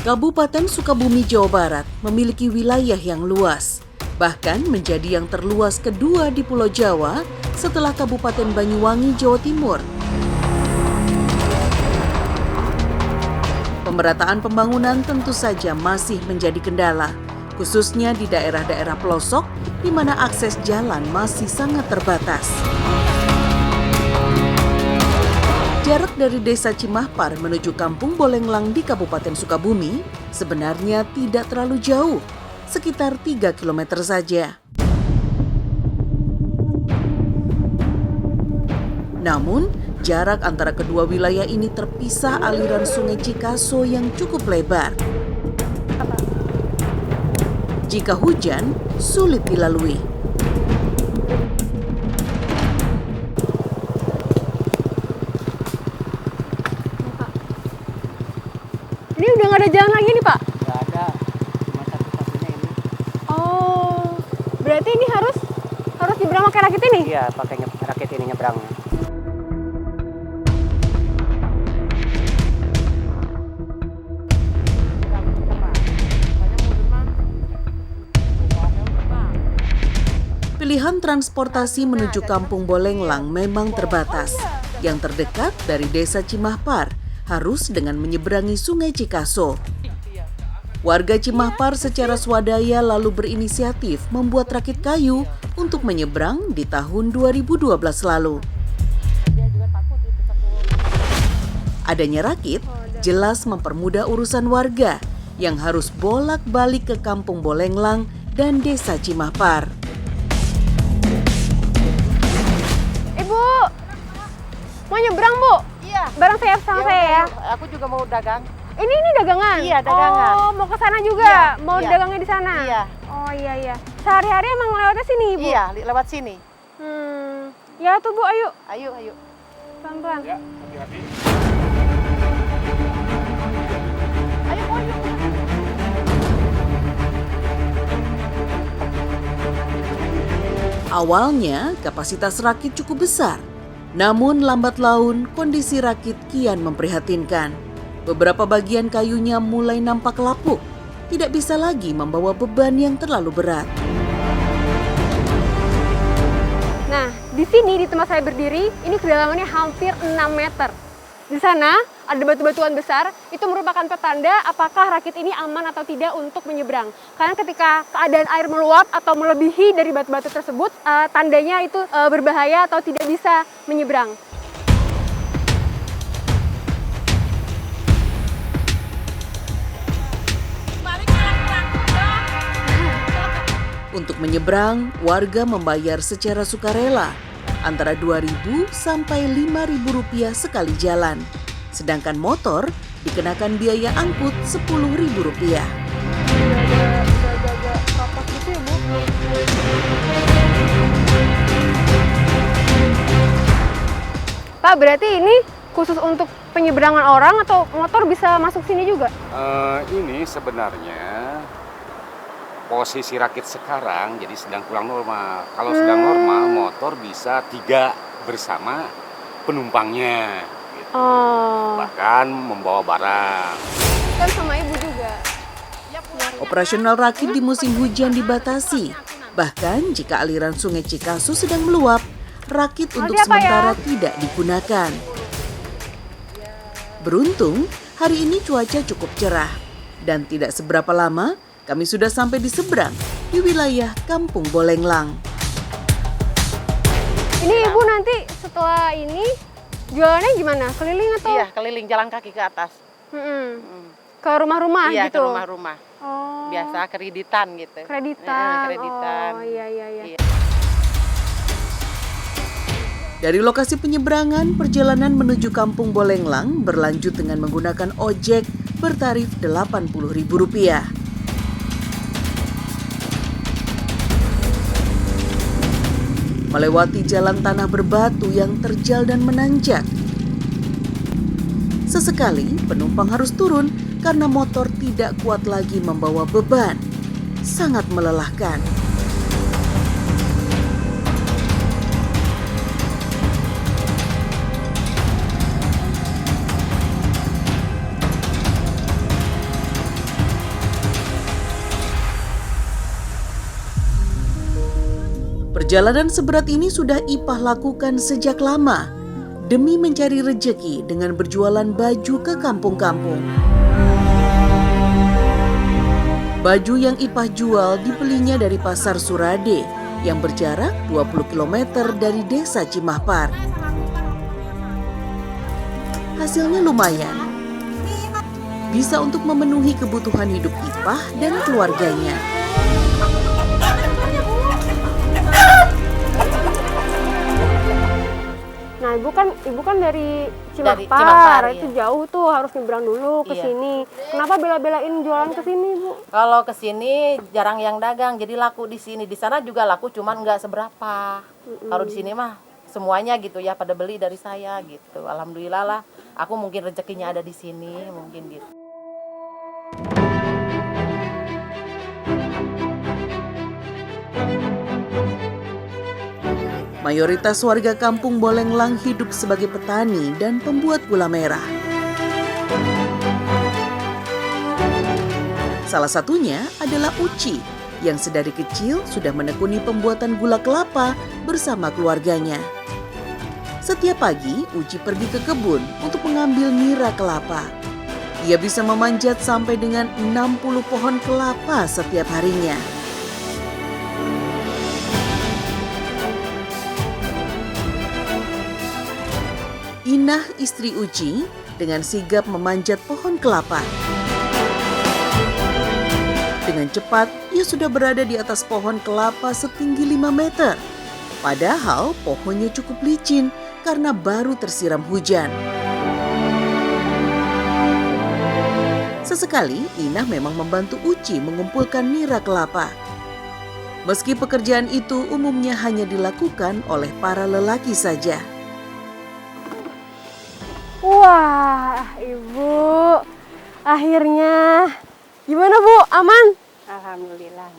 Kabupaten Sukabumi, Jawa Barat memiliki wilayah yang luas, bahkan menjadi yang terluas kedua di Pulau Jawa setelah Kabupaten Banyuwangi, Jawa Timur. Pemerataan pembangunan tentu saja masih menjadi kendala, khususnya di daerah-daerah pelosok di mana akses jalan masih sangat terbatas. Jarak dari Desa Cimahpar menuju Kampung Bolenglang di Kabupaten Sukabumi sebenarnya tidak terlalu jauh, sekitar 3 km saja. Namun, jarak antara kedua wilayah ini terpisah aliran Sungai Cikaso yang cukup lebar. Jika hujan, sulit dilalui. Ini udah nggak ada jalan lagi nih, Pak? Nggak ada, cuma satu-satunya ini. Oh, berarti ini harus nyebrang pakai rakit ini? Iya, pakai rakit ini nyebrang. Pilihan transportasi menuju Kampung Bolenglang memang terbatas. Yang terdekat dari Desa Cimahpar harus dengan menyeberangi Sungai Cikaso. Warga Cimahpar secara swadaya lalu berinisiatif membuat rakit kayu untuk menyeberang di tahun 2012 lalu. Adanya rakit jelas mempermudah urusan warga yang harus bolak-balik ke Kampung Bolenglang dan Desa Cimahpar. Ibu, mau nyebrang, Bu? Iya. Bareng saya sama saya ya. Aku juga mau dagang. Ini dagangan? Iya, dagangan. Oh, mau ke sana juga? Iya, Mau iya. dagangnya di sana? Iya. Oh, iya. Sehari-hari emang lewatnya sini, Ibu? Iya, lewat sini. Ya tuh, Bu, ayo. Ayo. Pelan-pelan. Ya, hati-hati. Ayo. Awalnya kapasitas rakit cukup besar. Namun lambat laun kondisi rakit kian memprihatinkan. Beberapa bagian kayunya mulai nampak lapuk, tidak bisa lagi membawa beban yang terlalu berat. Nah, di sini di tempat saya berdiri, ini kedalamannya hampir 6 meter. Di sana ada batu-batuan besar, itu merupakan petanda apakah rakit ini aman atau tidak untuk menyeberang. Karena ketika keadaan air meluap atau melebihi dari batu-batu tersebut, tandanya itu berbahaya atau tidak bisa menyeberang. Untuk menyeberang, warga membayar secara sukarela antara Rp2.000 sampai Rp5.000 sekali jalan. Sedangkan motor dikenakan biaya angkut Rp10.000. Agak propos gitu ya, Bu. Pak, berarti ini khusus untuk penyeberangan orang atau motor bisa masuk sini juga? Ini sebenarnya posisi rakit sekarang jadi sedang kurang normal. Kalau sedang normal, motor bisa 3 bersama penumpangnya. Gitu. Oh. Bahkan membawa barang. Kan sama ibu juga. Operasional rakit di musim hujan dibatasi. Bahkan jika aliran Sungai Cikaso sedang meluap, rakit untuk sementara tidak digunakan. Beruntung, hari ini cuaca cukup cerah. Dan tidak seberapa lama, kami sudah sampai di seberang, di wilayah Kampung Bolenglang. Ini ibu nanti setelah ini jualannya gimana? Keliling atau? Iya, keliling jalan kaki ke atas. Ke rumah-rumah Iya, gitu? ke rumah-rumah. Oh. Biasa kreditan gitu. Kreditan. Kreditan. Oh, iya. Iya. Dari lokasi penyeberangan, perjalanan menuju Kampung Bolenglang berlanjut dengan menggunakan ojek bertarif Rp80.000. Melewati jalan tanah berbatu yang terjal dan menanjak. Sesekali penumpang harus turun karena motor tidak kuat lagi membawa beban. Sangat melelahkan. Perjalanan seberat ini sudah Ipah lakukan sejak lama demi mencari rejeki dengan berjualan baju ke kampung-kampung. Baju yang Ipah jual dibelinya dari Pasar Surade yang berjarak 20 km dari Desa Cimahpar. Hasilnya lumayan, bisa untuk memenuhi kebutuhan hidup Ipah dan keluarganya. Nah, ibu kan dari Cimahpar, Cimahpar, itu iya. jauh tuh, harus nyebrang dulu ke Iya. sini. Kenapa bela-belain jualan ke sini, Bu? Kalau ke sini jarang yang dagang, jadi laku di sini. Di sana juga laku, cuman nggak seberapa. Kalau di sini mah semuanya gitu ya, pada beli dari saya gitu. Alhamdulillah lah, aku mungkin rezekinya ada di sini, mungkin gitu. Mayoritas warga kampung Bolenglang hidup sebagai petani dan pembuat gula merah. Salah satunya adalah Uci, yang sedari kecil sudah menekuni pembuatan gula kelapa bersama keluarganya. Setiap pagi, Uci pergi ke kebun untuk mengambil nira kelapa. Ia bisa memanjat sampai dengan 60 pohon kelapa setiap harinya. Inah, istri Uci, dengan sigap memanjat pohon kelapa. Dengan cepat, ia sudah berada di atas pohon kelapa setinggi 5 meter. Padahal pohonnya cukup licin karena baru tersiram hujan. Sesekali, Inah memang membantu Uci mengumpulkan nira kelapa. Meski pekerjaan itu umumnya hanya dilakukan oleh para lelaki saja. Wah, Ibu. Akhirnya. Gimana, Bu? Aman? Alhamdulillah.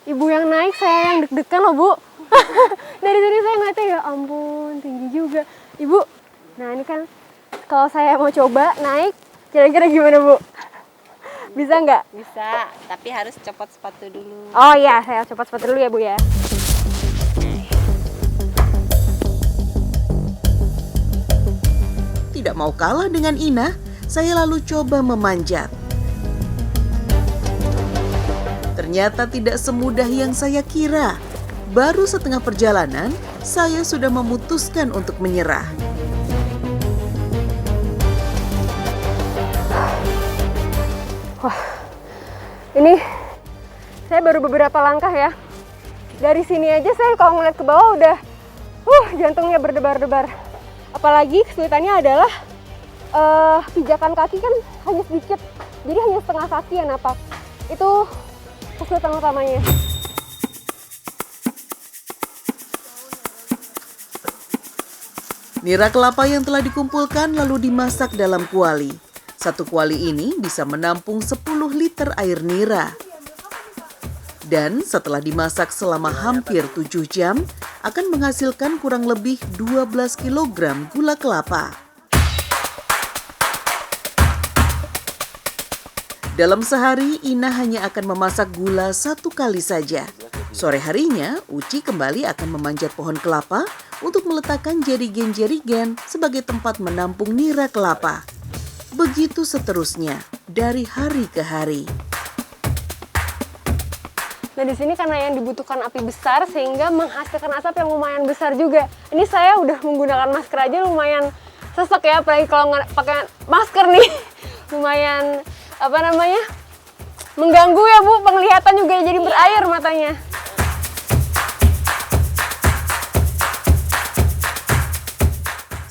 Ibu yang naik, saya yang deg-degan loh, Bu. Dari tadi saya ngeliatnya, ya ampun, tinggi juga. Ibu, nah ini kan kalau saya mau coba naik, kira-kira gimana, Bu? Bisa nggak? Bisa, tapi harus copot sepatu dulu. Oh iya, saya copot sepatu dulu ya, Bu ya. Tidak mau kalah dengan Inah, saya lalu coba memanjat. Ternyata tidak semudah yang saya kira. Baru setengah perjalanan, saya sudah memutuskan untuk menyerah. Ini saya baru beberapa langkah ya. Dari sini aja saya kalau ngeliat ke bawah udah jantungnya berdebar-debar. Apalagi kesulitannya adalah pijakan kaki kan hanya sedikit. Jadi hanya setengah kaki yang napak. Itu kesulitan utamanya. Nira kelapa yang telah dikumpulkan lalu dimasak dalam kuali. Satu kuali ini bisa menampung 10 liter air nira. Dan setelah dimasak selama hampir 7 jam, akan menghasilkan kurang lebih 12 kg gula kelapa. Dalam sehari, Inah hanya akan memasak gula 1 kali saja. Sore harinya, Uci kembali akan memanjat pohon kelapa untuk meletakkan jerigen-jerigen sebagai tempat menampung nira kelapa. Begitu seterusnya, dari hari ke hari. Nah di sini karena yang dibutuhkan api besar sehingga menghasilkan asap yang lumayan besar juga. Ini saya udah menggunakan masker aja lumayan sesek ya, apalagi kalau nggak pakai masker nih. Lumayan mengganggu ya Bu, penglihatan juga jadi berair matanya.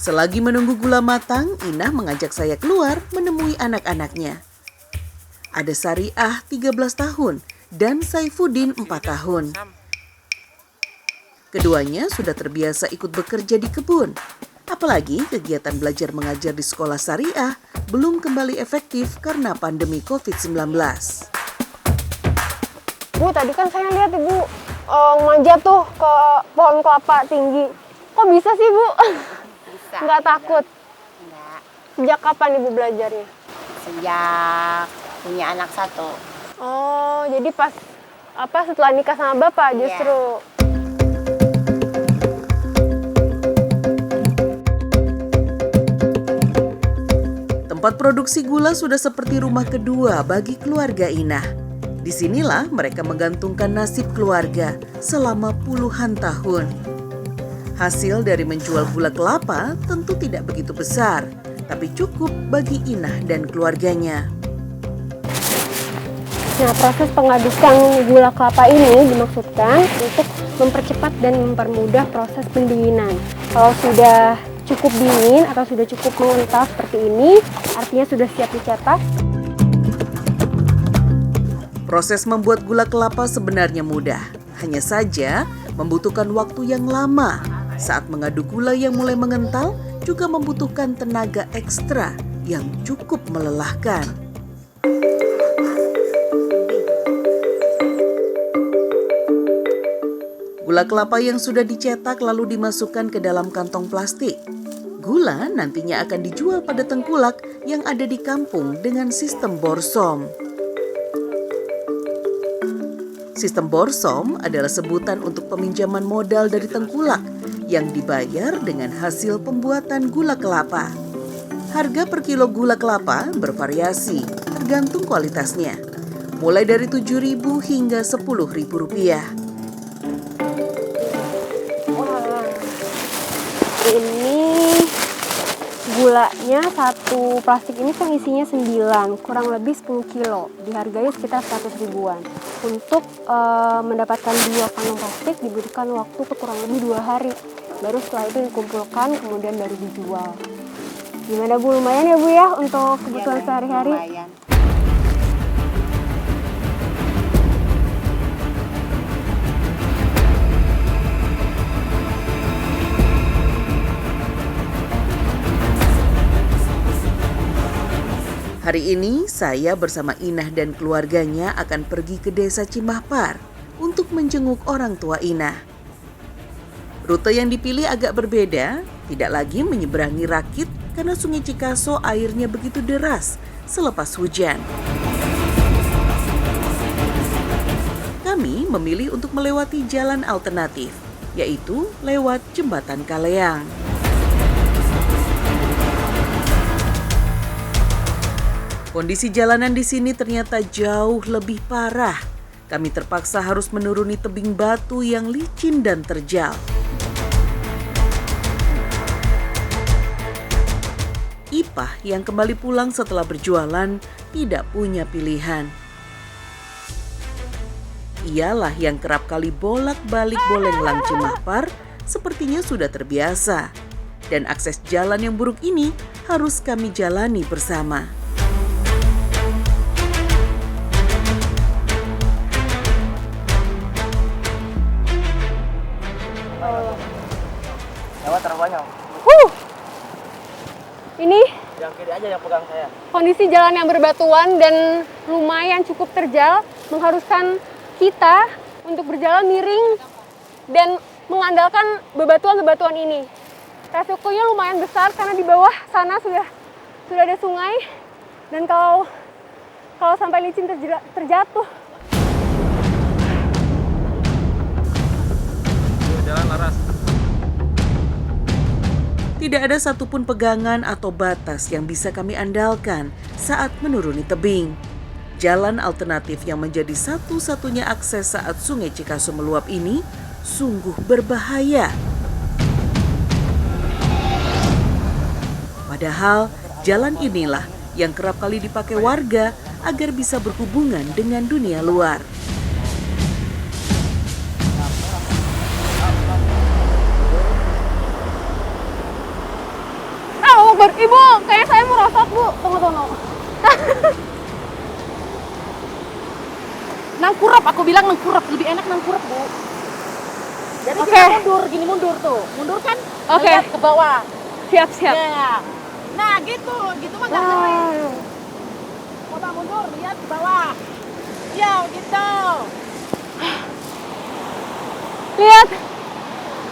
Selagi menunggu gula matang, Inah mengajak saya keluar menemui anak-anaknya. Ada Sariah 13 tahun dan Saifuddin 4 tahun. Keduanya sudah terbiasa ikut bekerja di kebun. Apalagi kegiatan belajar mengajar di sekolah Sariah belum kembali efektif karena pandemi COVID-19. Bu, tadi kan saya lihat Ibu manjat tuh ke pohon kelapa tinggi. Kok bisa sih Bu? Bisa. Nggak takut? Enggak. Sejak kapan Ibu belajarnya? Sejak punya anak 1. Oh, jadi pas setelah nikah sama Bapak Iya. justru. Tempat produksi gula sudah seperti rumah kedua bagi keluarga Inah. Disinilah mereka menggantungkan nasib keluarga selama puluhan tahun. Hasil dari menjual gula kelapa tentu tidak begitu besar, tapi cukup bagi Inah dan keluarganya. Nah, proses pengadukan gula kelapa ini dimaksudkan untuk mempercepat dan mempermudah proses pendinginan. Kalau sudah cukup dingin atau sudah cukup mengental seperti ini, artinya sudah siap dicetak. Proses membuat gula kelapa sebenarnya mudah, hanya saja membutuhkan waktu yang lama. Saat mengaduk gula yang mulai mengental, juga membutuhkan tenaga ekstra yang cukup melelahkan. Gula kelapa yang sudah dicetak lalu dimasukkan ke dalam kantong plastik. Gula nantinya akan dijual pada tengkulak yang ada di kampung dengan sistem borsom. Sistem borsom adalah sebutan untuk peminjaman modal dari tengkulak yang dibayar dengan hasil pembuatan gula kelapa. Harga per kilo gula kelapa bervariasi tergantung kualitasnya, mulai dari Rp7.000 hingga Rp10.000. Wah, ini gulanya satu plastik ini kan isinya 9, kurang lebih 10 kilo, dihargai sekitar 100 ribuan. Untuk mendapatkan 2 kantong plastik dibutuhkan waktu kurang lebih 2 hari. Baru setelah itu dikumpulkan, kemudian baru dijual. Gimana Bu, lumayan ya Bu ya untuk kebutuhan sehari-hari? Lumayan. Hari ini saya bersama Inah dan keluarganya akan pergi ke desa Cimahpar untuk menjenguk orang tua Inah. Rute yang dipilih agak berbeda, tidak lagi menyeberangi Rakit karena Sungai Cikaso airnya begitu deras selepas hujan. Kami memilih untuk melewati jalan alternatif, yaitu lewat Jembatan Kaleang. Kondisi jalanan di sini ternyata jauh lebih parah. Kami terpaksa harus menuruni tebing batu yang licin dan terjal. Ipah yang kembali pulang setelah berjualan tidak punya pilihan. Ialah yang kerap kali bolak-balik Bolenglang Cimahpar, sepertinya sudah terbiasa. Dan akses jalan yang buruk ini harus kami jalani bersama. Lewat terapanya. Ini Yang kiri aja yang pegang saya. kondisi jalan yang berbatuan dan lumayan cukup terjal mengharuskan kita untuk berjalan miring dan mengandalkan bebatuan-bebatuan ini. Resikonya lumayan besar karena di bawah sana sudah ada sungai dan kalau sampai licin terjatuh. Jalan laras. Tidak ada satupun pegangan atau batas yang bisa kami andalkan saat menuruni tebing. Jalan alternatif yang menjadi satu-satunya akses saat Sungai Cikaso meluap ini sungguh berbahaya. Padahal jalan inilah yang kerap kali dipakai warga agar bisa berhubungan dengan dunia luar. Ibu, kayak saya merosot Bu. Tunggu. Nangkurap, aku bilang nangkurap, lebih enak nangkurap Bu. Jadi Oke. kita mundur, gini mundur tuh. Mundur kan? Oke. Lihat ke bawah. Siap. Ya. Nah gitu mah nggak ngeri. Coba mundur, lihat ke bawah. Ya gitu. Lihat,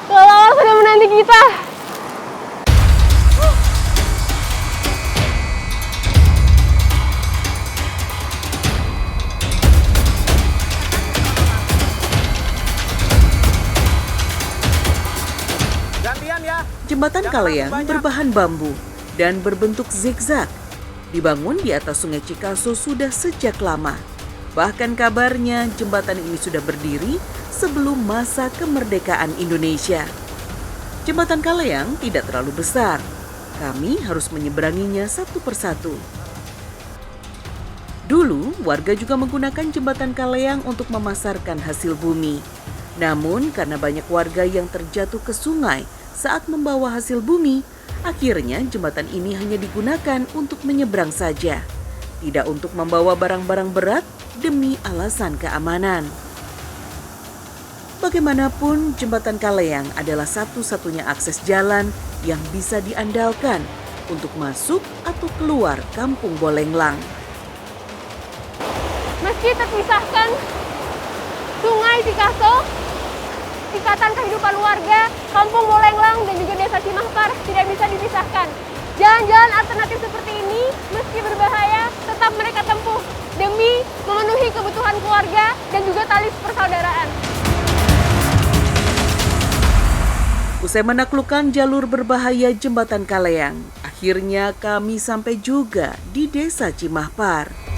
kelelawar sudah menanti kita. Jembatan Kaleang berbahan bambu dan berbentuk zigzag. Dibangun di atas Sungai Cikaso sudah sejak lama. Bahkan kabarnya jembatan ini sudah berdiri sebelum masa kemerdekaan Indonesia. Jembatan Kaleang tidak terlalu besar. Kami harus menyeberanginya satu persatu. Dulu, warga juga menggunakan jembatan Kaleang untuk memasarkan hasil bumi. Namun, karena banyak warga yang terjatuh ke sungai saat membawa hasil bumi, akhirnya jembatan ini hanya digunakan untuk menyeberang saja, tidak untuk membawa barang-barang berat demi alasan keamanan. Bagaimanapun, jembatan Kaleang adalah satu-satunya akses jalan yang bisa diandalkan untuk masuk atau keluar Kampung Bolenglang. Meski terpisahkan Sungai Cikaso, ikatan kehidupan warga Kampung Bolenglang dan juga Desa Cimahpar tidak bisa dipisahkan. Jalan-jalan alternatif seperti ini, meski berbahaya, tetap mereka tempuh demi memenuhi kebutuhan keluarga dan juga tali persaudaraan. Usai menaklukkan jalur berbahaya jembatan Kaleang, akhirnya kami sampai juga di Desa Cimahpar.